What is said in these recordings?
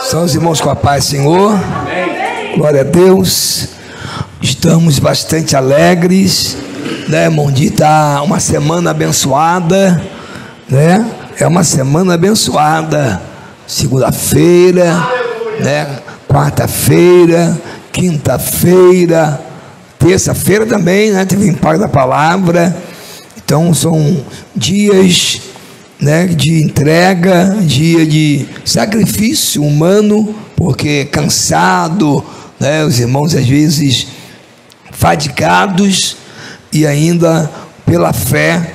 São os irmãos com a paz, Senhor. Amém. Glória a Deus. Estamos bastante alegres, né, irmão? Está uma semana abençoada, né? É uma semana abençoada. Segunda-feira, né? Quarta-feira, quinta-feira, terça-feira também, né? Teve impacto da palavra. Então são dias, né, de entrega, dia de sacrifício humano, porque cansado, né, os irmãos às vezes fadigados, e ainda pela fé,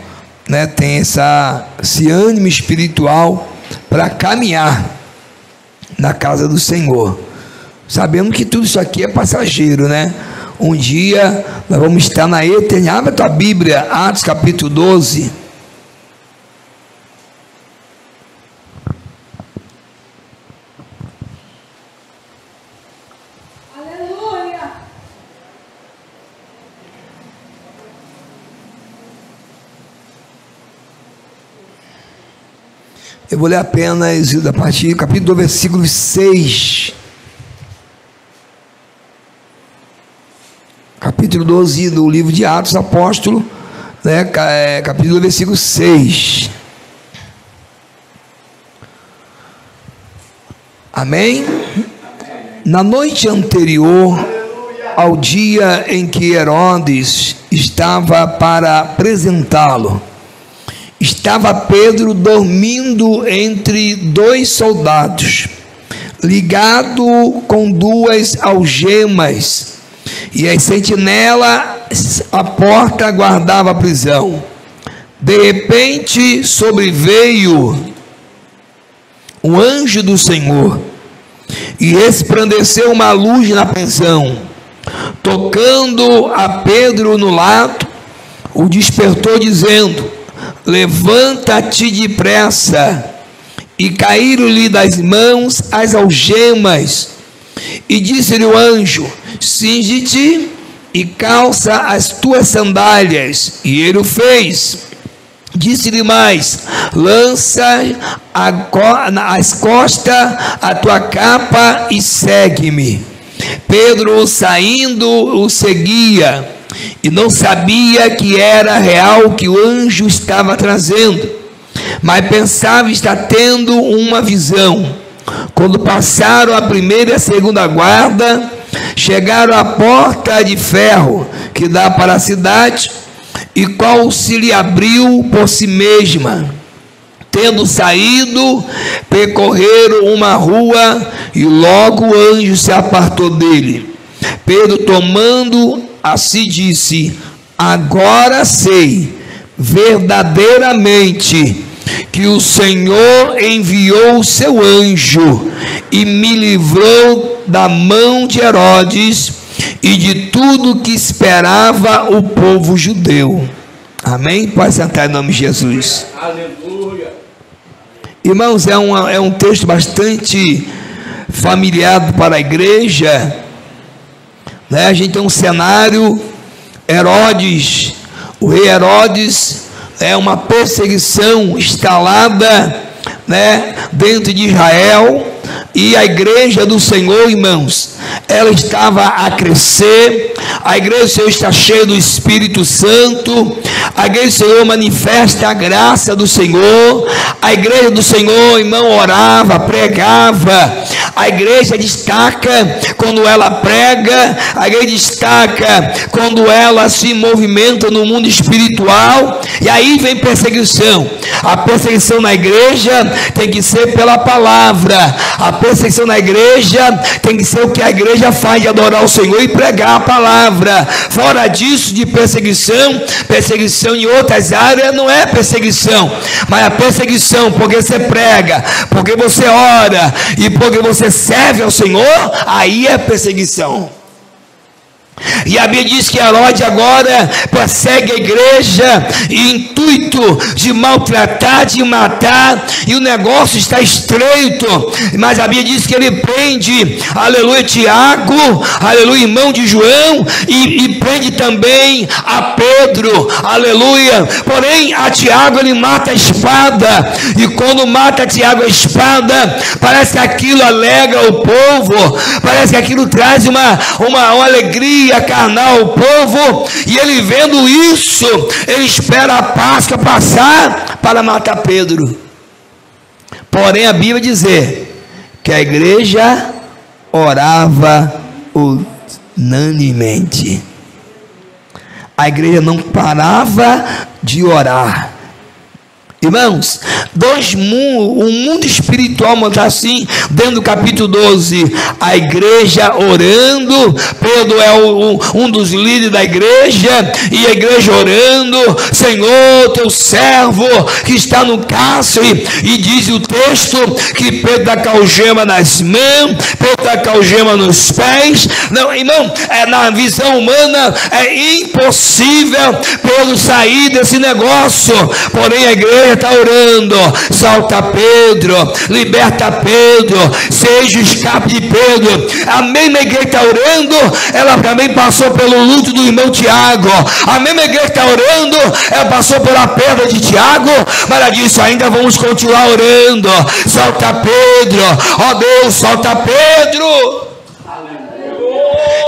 né, tem esse ânimo espiritual para caminhar na casa do Senhor, sabendo que tudo isso aqui é passageiro, né? Um dia nós vamos estar na eternidade. Abre a tua Bíblia, Atos capítulo 12. Aleluia. Eu vou ler apenas a partir do capítulo 2, versículo 6. Capítulo 12 do livro de Atos Apóstolo, né, capítulo 2, versículo 6. Amém? Na noite anterior ao dia em que Herodes estava para apresentá-lo, estava Pedro dormindo entre dois soldados, ligado com duas algemas, e as sentinelas à porta guardavam a prisão. De repente sobreveio um anjo do Senhor e resplandeceu uma luz na prisão. Tocando a Pedro no lado, o despertou dizendo: levanta-te depressa. E caíram-lhe das mãos as algemas. E disse-lhe o anjo: cinge-te e calça as tuas sandálias. E ele o fez. Disse-lhe mais: lança às costas a tua capa e segue-me. Pedro, saindo, o seguia, e não sabia que era real o que o anjo estava trazendo, mas pensava estar tendo uma visão. Quando passaram a primeira e a segunda guarda, chegaram à porta de ferro que dá para a cidade, e qual se lhe abriu por si mesma. Tendo saído, percorreram uma rua, e logo o anjo se apartou dele. Pedro, tomando a si, disse: agora sei verdadeiramente que o Senhor enviou o seu anjo e me livrou da mão de Herodes e de tudo que esperava o povo judeu. Amém? Pode sentar em nome de Jesus. Aleluia. Irmãos, é um texto bastante familiar para a igreja, né? A gente tem um cenário, Herodes, o rei Herodes, é uma perseguição instalada, né, dentro de Israel, e a igreja do Senhor, irmãos, ela estava a crescer. A igreja do Senhor está cheia do Espírito Santo. A igreja do Senhor manifesta a graça do Senhor. A igreja do Senhor, irmão, orava, pregava. A igreja destaca quando ela prega. A igreja destaca quando ela se movimenta no mundo espiritual. E aí vem perseguição. A perseguição na igreja tem que ser pela palavra. A perseguição na igreja tem que ser o que a igreja faz, de adorar o Senhor e pregar a palavra. Fora disso, de perseguição em outras áreas não é perseguição, mas a perseguição porque você prega, porque você ora e porque você serve ao Senhor, aí é perseguição. E a Bíblia diz que Herodes agora persegue a igreja, e intuito de maltratar, de matar, e o negócio está estreito. Mas a Bíblia diz que ele prende, aleluia, Tiago, aleluia, irmão de João, e prende também a Pedro, aleluia. Porém, a Tiago ele mata a espada, e quando mata Tiago a espada, parece que aquilo alegra o povo, parece que aquilo traz uma alegria carnal ao povo, e ele vendo isso, ele espera a Páscoa passar para matar Pedro. Porém, a Bíblia diz que a igreja orava unanimemente. A igreja não parava de orar. Irmãos, o mundo espiritual manda assim, dentro do capítulo 12, a igreja orando, Pedro é um dos líderes da igreja, e a igreja orando, Senhor, teu servo que está no cárcere, e diz o texto que Pedro está com a algema nas mãos, Pedro está com a algema nos pés. Não, irmão, na visão humana é impossível Pedro sair desse negócio, porém a igreja está orando, salta Pedro, liberta Pedro, seja o escape de Pedro. A mesma igreja está orando, ela também passou pelo luto do irmão Tiago. A mesma igreja está orando, ela passou pela perda de Tiago, mas ela disse, ainda vamos continuar orando. Salta Pedro, ó Deus, salta Pedro.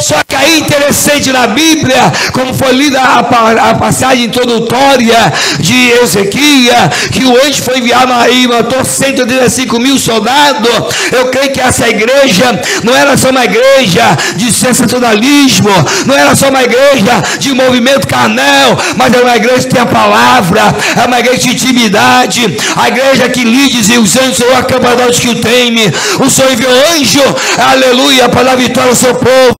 Só que aí interessante na Bíblia, como foi lida a passagem introdutória de Ezequias, que o anjo foi enviado e matou 135 mil soldados. Eu creio que essa igreja não era só uma igreja de sensacionalismo, não era só uma igreja de movimento carnal, mas é uma igreja que tem a palavra, é uma igreja de intimidade, a igreja que lhe dizia os anjos, Senhor, acampadores que o teme, o Senhor enviou anjo, aleluia, para dar vitória ao seu povo.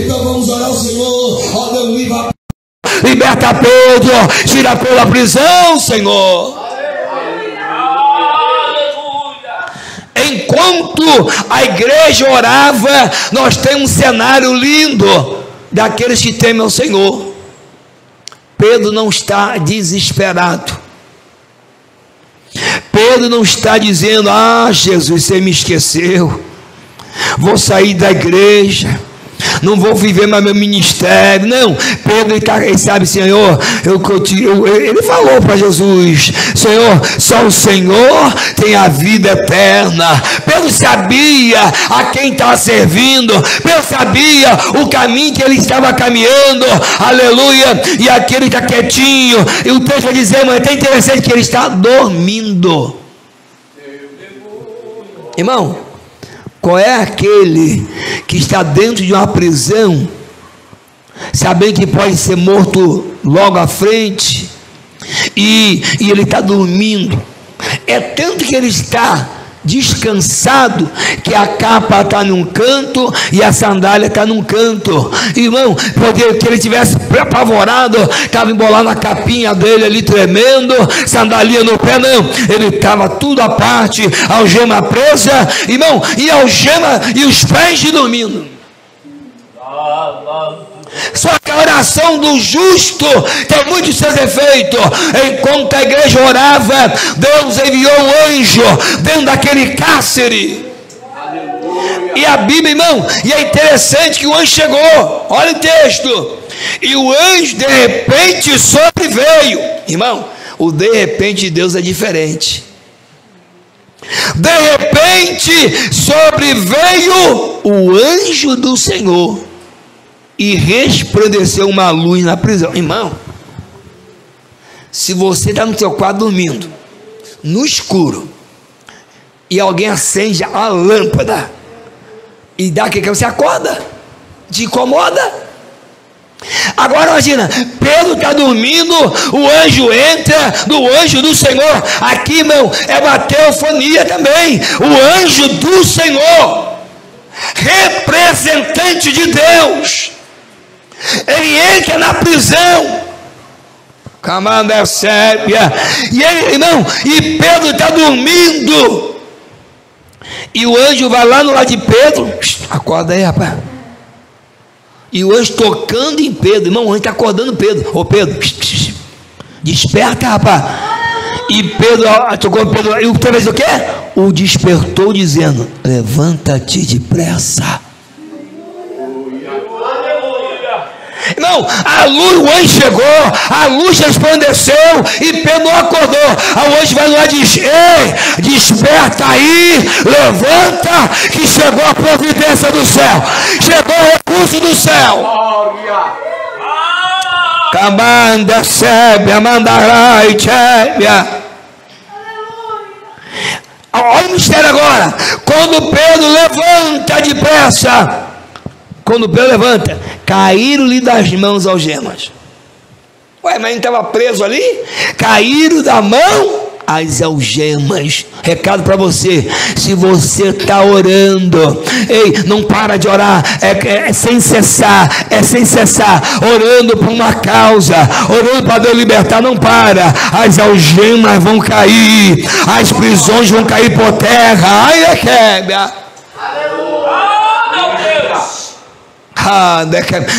Então vamos orar ao Senhor, ó Deus, liberta Pedro, tira Pedro da prisão, Senhor. Enquanto a igreja orava, nós temos um cenário lindo daqueles que temem ao Senhor. Pedro não está desesperado. Pedro não está dizendo, Jesus, você me esqueceu, vou sair da igreja, não vou viver mais meu ministério. Não, Pedro ele sabe, Senhor, ele falou para Jesus, Senhor, só o Senhor tem a vida eterna. Pedro sabia a quem estava servindo, Pedro sabia o caminho que ele estava caminhando, aleluia, e aqui ele está quietinho, e o texto vai dizer, mas é até interessante que ele está dormindo. Irmão, qual é aquele que está dentro de uma prisão, sabendo que pode ser morto logo à frente, e ele está dormindo? É tanto que ele está descansado, que a capa está num canto e a sandália está num canto. Irmão, porque que ele tivesse apavorado, estava embolado na capinha dele ali, tremendo, sandalinha no pé, não, ele estava tudo à parte, algema presa, irmão, e algema e os pés de dormindo. Só que a oração do justo tem muitos seus efeitos. Enquanto a igreja orava, Deus enviou um anjo dentro daquele cárcere. Aleluia. E a Bíblia, irmão, e é interessante que o anjo chegou, olha o texto, e o anjo de repente sobreveio. Irmão, o de repente de Deus é diferente. De repente sobreveio o anjo do Senhor e resplandeceu uma luz na prisão. Irmão, se você está no seu quarto dormindo, no escuro, e alguém acende a lâmpada e dá aquele que você acorda, te incomoda. Agora imagina, Pedro está dormindo, o anjo entra, do anjo do Senhor. Aqui, irmão, é uma teofonia também. O anjo do Senhor, representante de Deus, ele entra na prisão, camada sépia, e ele, irmão, e Pedro está dormindo, e o anjo vai lá no lado de Pedro, acorda aí, rapaz, E o anjo tocando em Pedro. Irmão, o anjo está acordando Pedro. Ô Pedro, desperta, rapaz. E Pedro tocou Pedro. E outra vez o quê? O despertou dizendo: levanta-te depressa. Irmão, a luz, o anjo chegou, a luz resplandeceu e Pedro não acordou. O anjo vai lá e diz: ei, desperta aí, levanta, que chegou a providência do céu, chegou o recurso do céu. Camanda, sébia, mandarai, tébia. Olha o mistério agora. Quando Pedro levanta depressa, quando Pedro levanta, caíram-lhe das mãos algemas. Ué, mas ele estava preso ali? Caíram da mão as algemas. Recado para você: se você está orando, ei, não para de orar, é sem cessar, orando por uma causa, orando para Deus libertar, não para. As algemas vão cair, as prisões vão cair por terra. Ai, é quebra.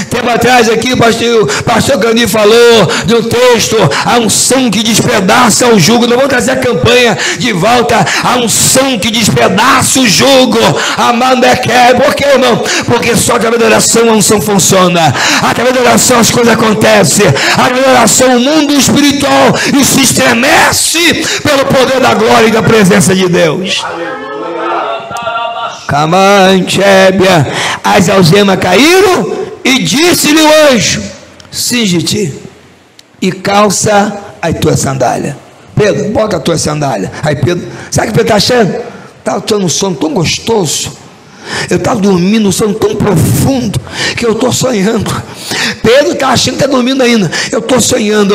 Tempo atrás aqui o pastor Cani falou de um texto: a unção que despedaça o jugo. Não vamos trazer a campanha de volta. A unção que despedaça o jugo. Por que, irmão? Porque só através da oração a unção funciona. Através da oração as coisas acontecem. Através da oração o mundo espiritual se estremece pelo poder da glória e da presença de Deus. Camantébia, as algemas caíram e disse-lhe o anjo: cinge-te e calça as tuas sandálias. Pedro, bota a tua sandália. Aí Pedro, sabe o que Pedro está achando? Estava tendo um sono tão gostoso, eu estava dormindo um sono tão profundo que eu estou sonhando. Pedro está achando que está dormindo ainda. Eu estou sonhando.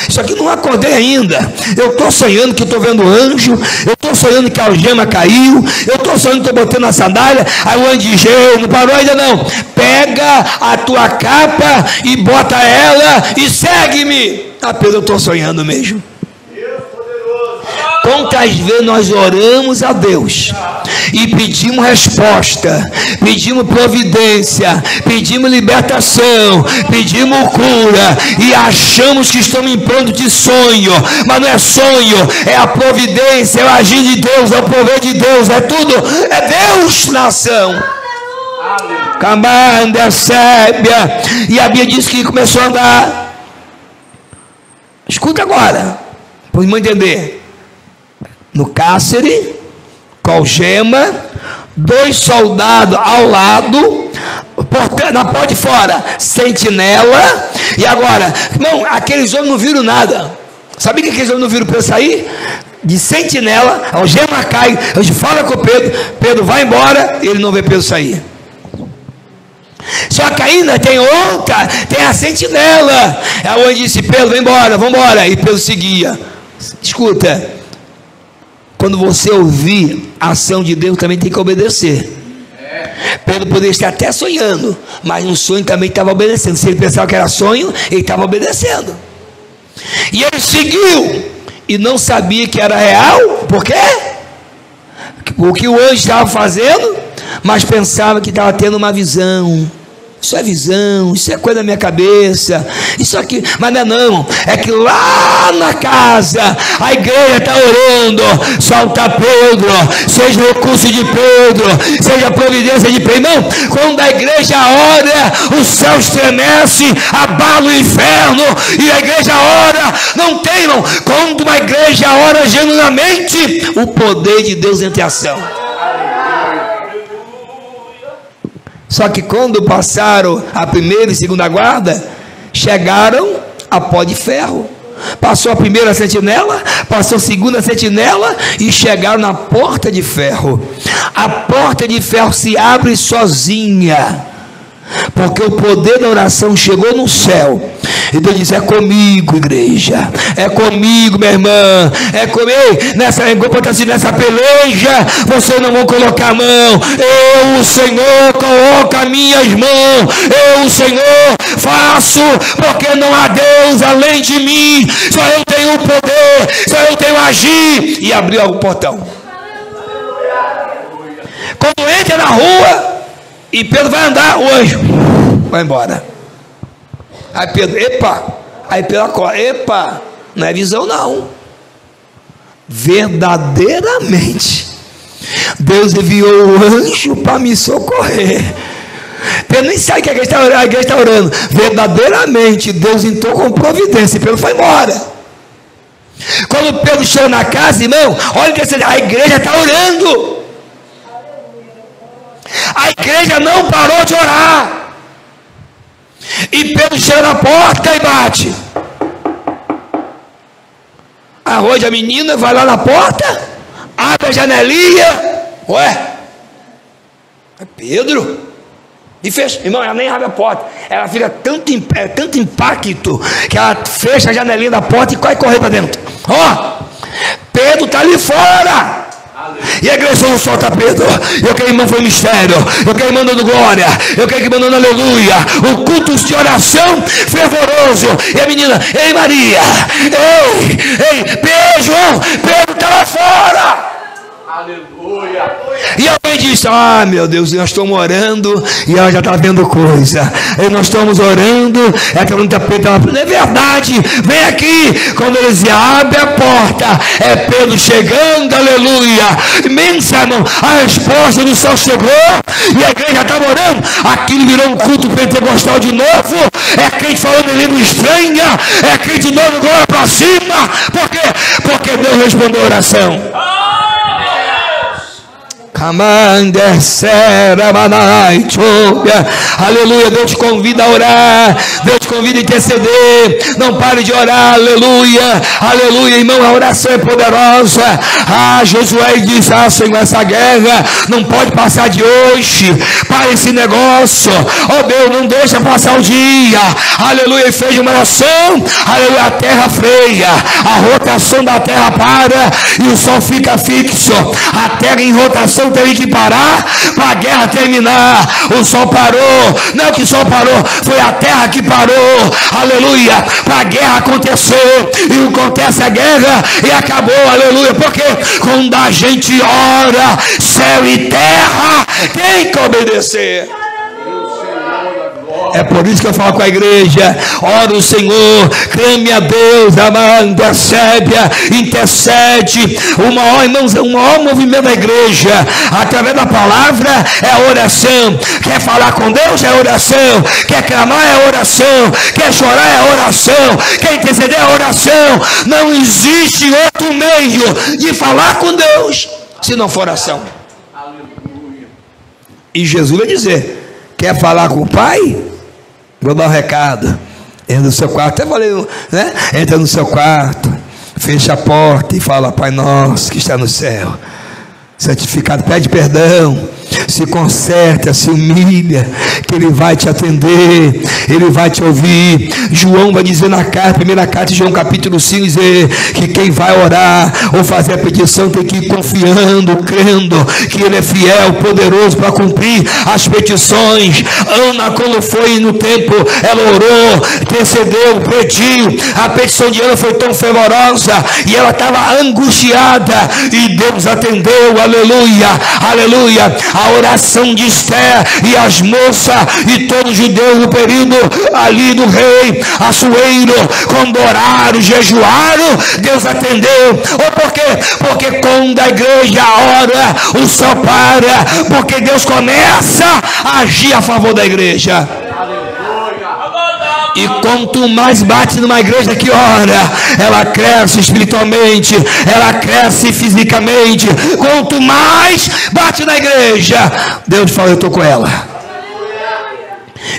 Isso aqui não acordei ainda. Eu estou sonhando que estou vendo anjo. Eu estou sonhando que a algema caiu. Eu estou sonhando que estou botando a sandália. Aí o anjo diz: não parou ainda não. Pega a tua capa e bota ela e segue-me. Pedro, eu estou sonhando mesmo. Quantas vezes nós oramos a Deus e pedimos resposta, pedimos providência, pedimos libertação, pedimos cura e achamos que estamos em plano de sonho, mas não é sonho, é a providência, é o agir de Deus, é o poder de Deus, é tudo, é Deus na ação. Camanda, sébia. E a Bíblia diz que começou a andar. Escuta agora, para o irmão entender. No cárcere, com algema, 2 soldados ao lado, na porta de fora, sentinela. E agora, irmão, aqueles homens não viram nada. Sabia que aqueles homens não viram Pedro sair? De sentinela, a algema cai, a gente fala com Pedro, Pedro vai embora, ele não vê Pedro sair. Só que ainda tem outra, tem a sentinela. É onde disse: Pedro, vem embora, vamos embora. E Pedro seguia. Escuta. Quando você ouvir a ação de Deus, também tem que obedecer. Pedro poderia estar até sonhando, mas no sonho também estava obedecendo. Se ele pensava que era sonho, ele estava obedecendo. E ele seguiu e não sabia que era real. Por quê? O que o anjo estava fazendo, mas pensava que estava tendo uma visão. Isso é visão, isso é coisa da minha cabeça, isso aqui, mas não, é que lá na casa, a igreja está orando: solta Pedro, seja o recurso de Pedro, seja a providência de Pedro. Não, quando a igreja ora, o céu estremece, abala o inferno, e a igreja ora, não tem, não. Quando uma igreja ora genuinamente, o poder de Deus entra em ação. Só que quando passaram a primeira e segunda guarda, chegaram a pó de ferro. Passou a primeira sentinela, passou a segunda sentinela e chegaram na porta de ferro. A porta de ferro se abre sozinha, porque o poder da oração chegou no céu. E Deus diz: é comigo, igreja, é comigo, minha irmã, é comigo. Nessa peleja, vocês não vão colocar a mão. Eu, o Senhor, coloco as minhas mãos. Eu, o Senhor, faço, porque não há Deus além de mim. Só eu tenho o poder, só eu tenho agir. E abriu o portão. Quando entra na rua e Pedro vai andar, o anjo vai embora. Aí Pedro, aí Pedro acorda, não é visão não. Verdadeiramente, Deus enviou o anjo para me socorrer. Pedro nem sabe que a igreja está orando. Verdadeiramente, Deus entrou com providência e Pedro foi embora. Quando Pedro chegou na casa, irmão, olha que a igreja está orando. A igreja não parou de orar. E Pedro chega na porta e bate. Arroja a menina, vai lá na porta, abre a janelinha. Ué, é Pedro. E fecha, irmão, ela nem abre a porta. Ela fica tanto impacto que ela fecha a janelinha da porta e vai correr para dentro. Pedro está ali fora. E a igreja não solta Pedro. Eu quero irmão foi mistério. Eu quero irmão dando glória. Eu quero irmão dando aleluia. O culto de oração fervoroso. E a menina, ei Maria, ei, beijo. Pedro está lá fora. Aleluia. E alguém disse, meu Deus, nós estamos orando e ela já está vendo coisa. E nós estamos orando, ela está falando Pedro, não é verdade, vem aqui. Quando eles abrem a porta, é Pedro chegando, aleluia. Imensa, irmão, a resposta do céu chegou e a igreja estava orando. Aquilo virou um culto pentecostal de novo. É crente falando em língua estranha, é crente de novo glória para cima. Por quê? Porque Deus respondeu a oração. Aleluia, Deus te convida a orar, Deus te convida a interceder, não pare de orar, aleluia, aleluia, irmão, a oração é poderosa. Josué disse, Senhor, essa guerra não pode passar de hoje, para esse negócio, Deus, não deixa passar o dia, aleluia, e fez uma oração, aleluia, a terra freia, a rotação da terra para, e o sol fica fixo, a terra em rotação teve que parar para a guerra terminar. O sol parou, não é que o sol parou, foi a terra que parou, aleluia, para a guerra acontecer, e acontece a guerra e acabou, aleluia, porque quando a gente ora, céu e terra tem que obedecer. É por isso que eu falo com a igreja, ora o Senhor, clame a Deus, intercede. O maior movimento da igreja, através da palavra, é a oração. Quer falar com Deus? É oração. Quer clamar? É oração. Quer chorar? É oração. Quer interceder? É oração. Não existe outro meio de falar com Deus, se não for oração. E Jesus vai dizer, quer falar com o Pai? Vou dar um recado. Entra no seu quarto, até falei, né? Entra no seu quarto, fecha a porta e fala, Pai nosso que está no céu, santificado, pede perdão, se conserta, se humilha, que Ele vai te atender, Ele vai te ouvir. João vai dizer na carta, primeira carta de João capítulo 5, dizer que quem vai orar ou fazer a petição tem que ir confiando, crendo que Ele é fiel, poderoso para cumprir as petições. Ana, quando foi no templo, ela orou, intercedeu, pediu. A petição de Ana foi tão fervorosa e ela estava angustiada e Deus atendeu, aleluia, aleluia. A oração de Esther e as moças e todos os judeus no período ali do rei Assuero, quando oraram, jejuaram, Deus atendeu. Por quê? Porque quando a igreja ora, o céu para, porque Deus começa a agir a favor da igreja. E quanto mais bate numa igreja que ora, ela cresce espiritualmente, ela cresce fisicamente. Quanto mais bate na igreja, Deus fala, eu estou com ela.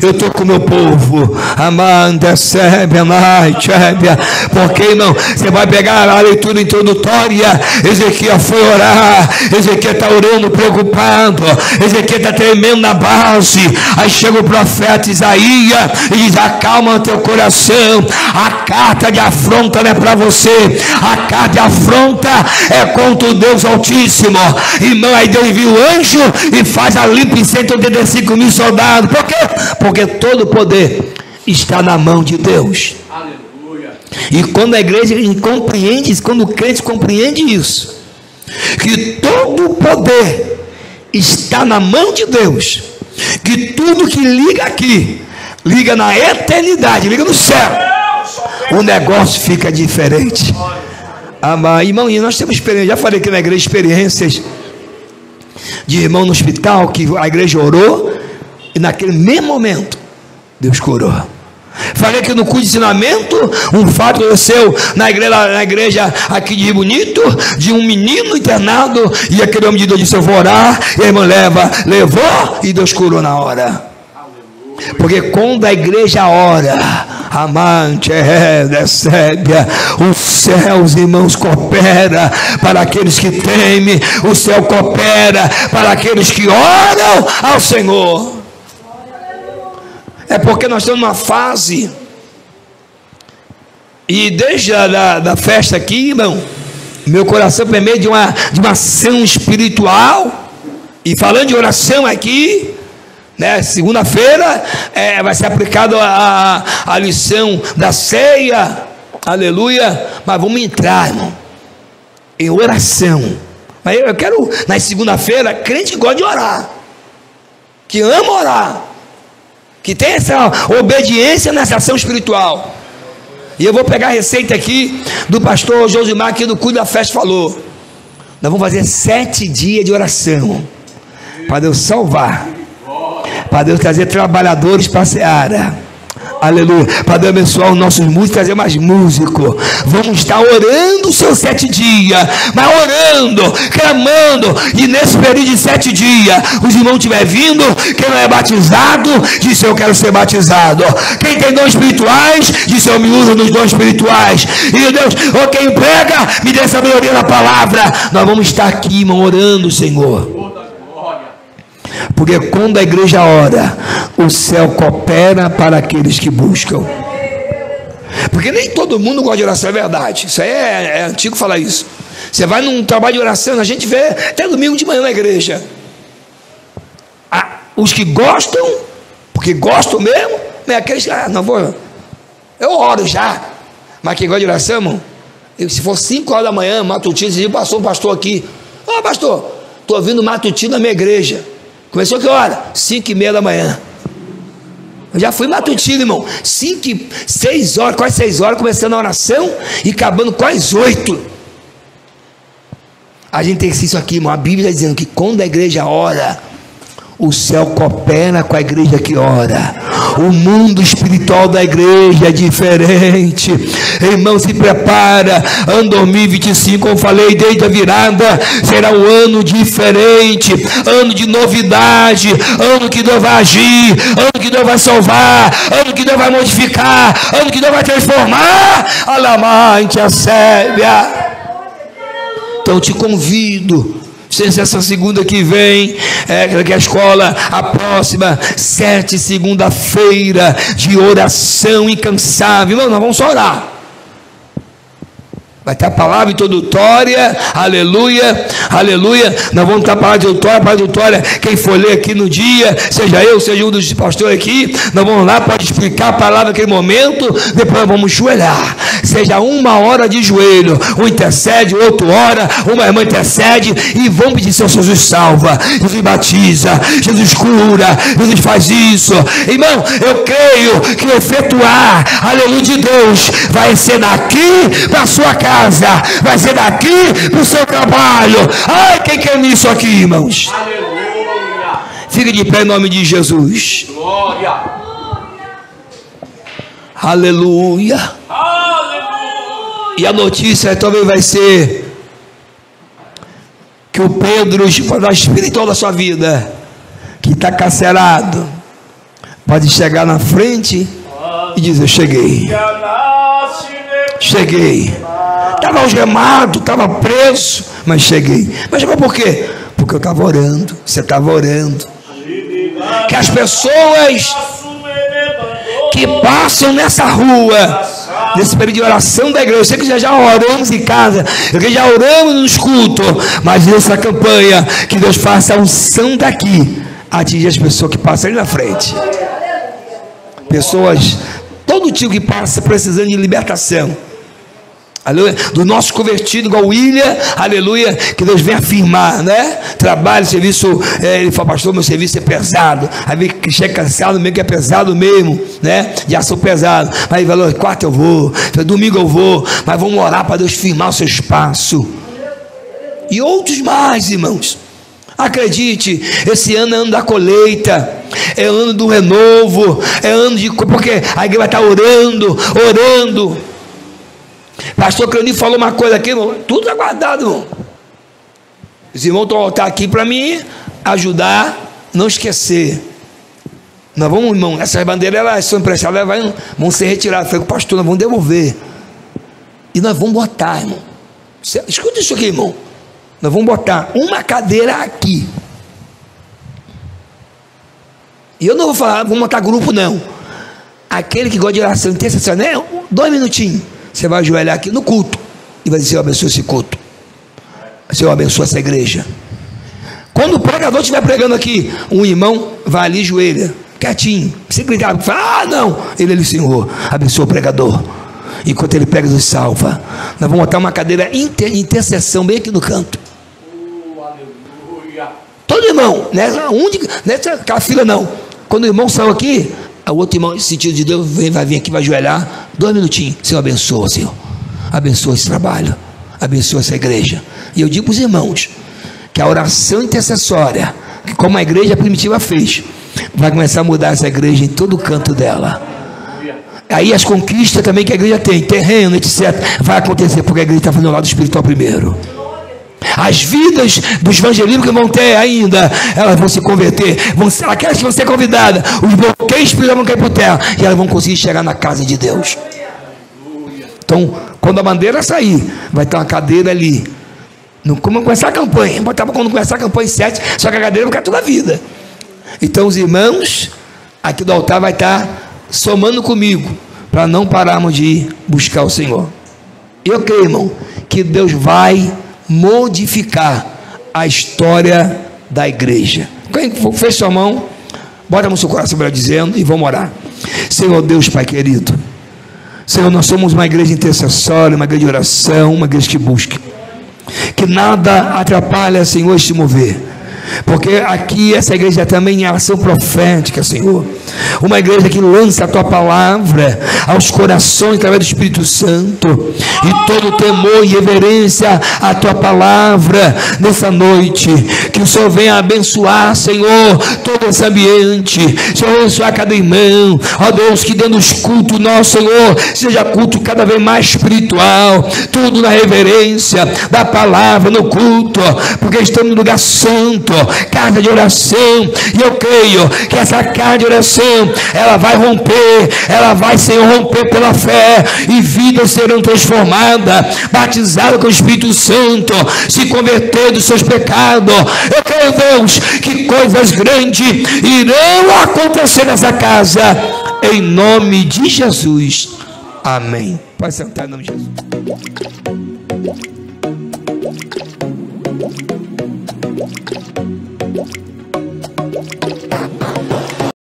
Eu estou com o meu povo. Amanda, Sébia, Naitébia. Porque não? Você vai pegar a leitura introdutória. Ezequiel foi orar. Ezequiel está orando preocupado. Ezequiel está tremendo na base. Aí chega o profeta Isaías e diz, acalma o teu coração. A carta de afronta não é para você. A carta de afronta é contra o Deus Altíssimo. Irmão, aí Deus envia o anjo e faz a limpa em 185 mil soldados. Por quê? Porque todo o poder está na mão de Deus. Aleluia. E quando a igreja compreende, quando o crente compreende isso, que todo o poder está na mão de Deus, que tudo que liga aqui liga na eternidade, liga no céu, o negócio fica diferente. Irmão, e nós temos experiência, já falei aqui na igreja, experiências de irmão no hospital, que a igreja orou, e naquele mesmo momento, Deus curou. Falei que no curso de ensinamento, um fato aconteceu na igreja aqui de Rio Bonito, de um menino internado, e aquele homem de Deus disse: eu vou orar, e a irmã levou, e Deus curou na hora. Porque quando a igreja ora, amante, recebe, os céus, irmãos, coopera para aqueles que temem, o céu coopera para aqueles que oram ao Senhor. É porque nós estamos numa fase, e desde da festa aqui, irmão, meu coração por meio de uma ação espiritual, e falando de oração aqui, né, segunda-feira vai ser aplicado a lição da ceia, aleluia, mas vamos entrar, irmão, em oração. Mas eu quero, na segunda-feira, crente que gosta de orar, que ama orar, que tem essa obediência nessa ação espiritual. E eu vou pegar a receita aqui do pastor Josimar, que do culto da festa falou: nós vamos fazer 7 dias de oração, para Deus salvar, para Deus trazer trabalhadores para a seara, aleluia, para Deus abençoar os nossos músicos, trazer mais músicos. Vamos estar orando os seus 7 dias, mas orando, clamando, e nesse período de 7 dias, os irmãos estiver vindo, quem não é batizado, diz: eu quero ser batizado. Quem tem dons espirituais, diz: eu me uso nos dons espirituais. E Deus, ou quem prega, me dê sabedoria na palavra. Nós vamos estar aqui, irmão, orando, Senhor. Porque quando a igreja ora, o céu coopera para aqueles que buscam. Porque nem todo mundo gosta de oração, é verdade. Isso aí é antigo falar isso. Você vai num trabalho de oração, a gente vê até domingo de manhã na igreja. Os que gostam, porque gostam mesmo, é aqueles que, não vou, eu oro já. Mas quem gosta de oração, irmão, se for 5 horas da manhã, matutino, passou um pastor aqui: ó, pastor, estou ouvindo matutino na minha igreja. Começou que hora? 5:30 da manhã. Eu já fui matutino, irmão. 6 horas, quase 6 horas, começando a oração e acabando quase 8. A gente tem isso aqui, irmão. A Bíblia está dizendo que quando a igreja ora, o céu coopera com a igreja que ora. O mundo espiritual da igreja é diferente. Irmão, se prepara. Ano 2025, como falei, desde a virada, será um ano diferente, ano de novidade, ano que Deus vai agir, ano que Deus vai salvar, ano que Deus vai modificar, ano que Deus vai transformar. Alamante, a sébia. Então te convido, essa segunda que vem, que a escola, a próxima, 7 segunda-feira de oração incansável. Irmão, nós vamos só orar. Vai ter a palavra introdutória, aleluia, aleluia. Nós vamos ter a palavra introdutória. Quem for ler aqui no dia, seja eu, seja um dos pastores aqui, nós vamos lá, pode explicar a palavra naquele momento. Depois vamos joelhar, seja 1 hora de joelho, um intercede, o outro ora, uma irmã intercede, e vamos pedir: Senhor Jesus salva, Jesus batiza, Jesus cura, Jesus faz isso. Irmão, eu creio que o efetuar, aleluia, de Deus vai ser daqui para a sua casa, vai ser daqui para o seu trabalho. Ai, quem quer nisso aqui, irmãos? Aleluia. Fique de pé em nome de Jesus. Glória. Aleluia. Aleluia. E a notícia talvez vai ser que o Pedro, da espiritual da sua vida, que está carcerado, pode chegar na frente e dizer: cheguei, estava algemado, estava preso, mas cheguei. Mas chegou por quê? Porque eu estava orando, você estava orando. Que as pessoas que passam nessa rua, nesse período de oração da igreja, eu sei que já oramos em casa, já oramos nos cultos, mas nessa campanha, que Deus faça a unção daqui atingir as pessoas que passam ali na frente. Pessoas, todo tipo que passa precisando de libertação. aleluia, do nosso convertido, igual o William, aleluia, que Deus vem afirmar, né? Trabalho, serviço, ele fala, pastor, meu serviço é pesado. Aí vem que chega cansado mesmo, que é pesado mesmo, né? Já sou pesado, mas valor, quarta eu vou, domingo eu vou, mas vamos orar para Deus firmar o seu espaço. E outros mais, irmãos. Acredite, esse ano é ano da colheita, é ano do renovo, é ano de, porque a igreja vai estar orando. Pastor Cleonir falou uma coisa aqui, irmão, tudo aguardado, irmão. Os irmãos estão voltar aqui para mim ajudar, não esquecer. Nós vamos, irmão, essas bandeiras elas são emprestadas, elas vão ser retiradas. Falei com o pastor, nós vamos devolver. E nós vamos botar, irmão. Escuta isso aqui, irmão. Nós vamos botar uma cadeira aqui. E eu não vou falar, vamos botar grupo, não. Aquele que gosta de oração intercessão, né? 2 minutinhos. Você vai ajoelhar aqui no culto e vai dizer: Senhor, abençoa esse culto. Senhor, abençoa essa igreja. Quando o pregador estiver pregando aqui, um irmão vai ali e joelha, quietinho. Se gritar, fala: não. Ele ali: Senhor, abençoa o pregador. Enquanto ele prega, nos salva. Nós vamos botar uma cadeira intercessão bem aqui no canto. Todo irmão, nessa aquela fila não. Quando o irmão saiu aqui, o outro irmão, em sentido de Deus, vai vir aqui, vai ajoelhar, 2 minutinhos. Senhor, abençoa, Senhor. Abençoa esse trabalho. Abençoa essa igreja. E eu digo para os irmãos que a oração intercessória, que como a igreja primitiva fez, vai começar a mudar essa igreja em todo o canto dela. Aí as conquistas também que a igreja tem, terreno, etc., vai acontecer, porque a igreja está fazendo o lado espiritual primeiro. As vidas dos evangelistas que vão ter ainda, elas vão se converter, aquelas que vão ser convidadas, os bloqueios espirituais vão cair por terra, e elas vão conseguir chegar na casa de Deus. Então, quando a bandeira sair, vai ter uma cadeira ali. Como começar a campanha, quando começar a campanha em 7, só que a cadeira vai ficar toda a vida. Então os irmãos aqui do altar vai estar somando comigo, para não pararmos de ir buscar o Senhor. Eu creio, irmão, que Deus vai modificar a história da igreja. Quem fez sua mão, bota no seu coração, dizendo, e vamos orar. Senhor Deus, Pai querido, Senhor, nós somos uma igreja intercessória, uma igreja de oração, uma igreja que busca, que nada atrapalha, Senhor, este mover, porque aqui essa igreja também é ação profética, Senhor, uma igreja que lança a tua palavra aos corações através do Espírito Santo, e todo temor e reverência à tua palavra nessa noite. Que o Senhor venha abençoar, Senhor, todo esse ambiente. Senhor, abençoar cada irmão, ó Deus, que dentro dos cultos nosso, Senhor, seja culto cada vez mais espiritual, tudo na reverência da palavra no culto, porque estamos no lugar santo, casa de oração, e eu creio que essa casa de oração, ela vai romper, ela vai, Senhor, romper pela fé, e vidas serão transformadas, batizadas com o Espírito Santo, se converter dos seus pecados. Eu creio, Deus, que coisas grandes irão acontecer nessa casa, em nome de Jesus, amém. Pode sentar em nome de Jesus.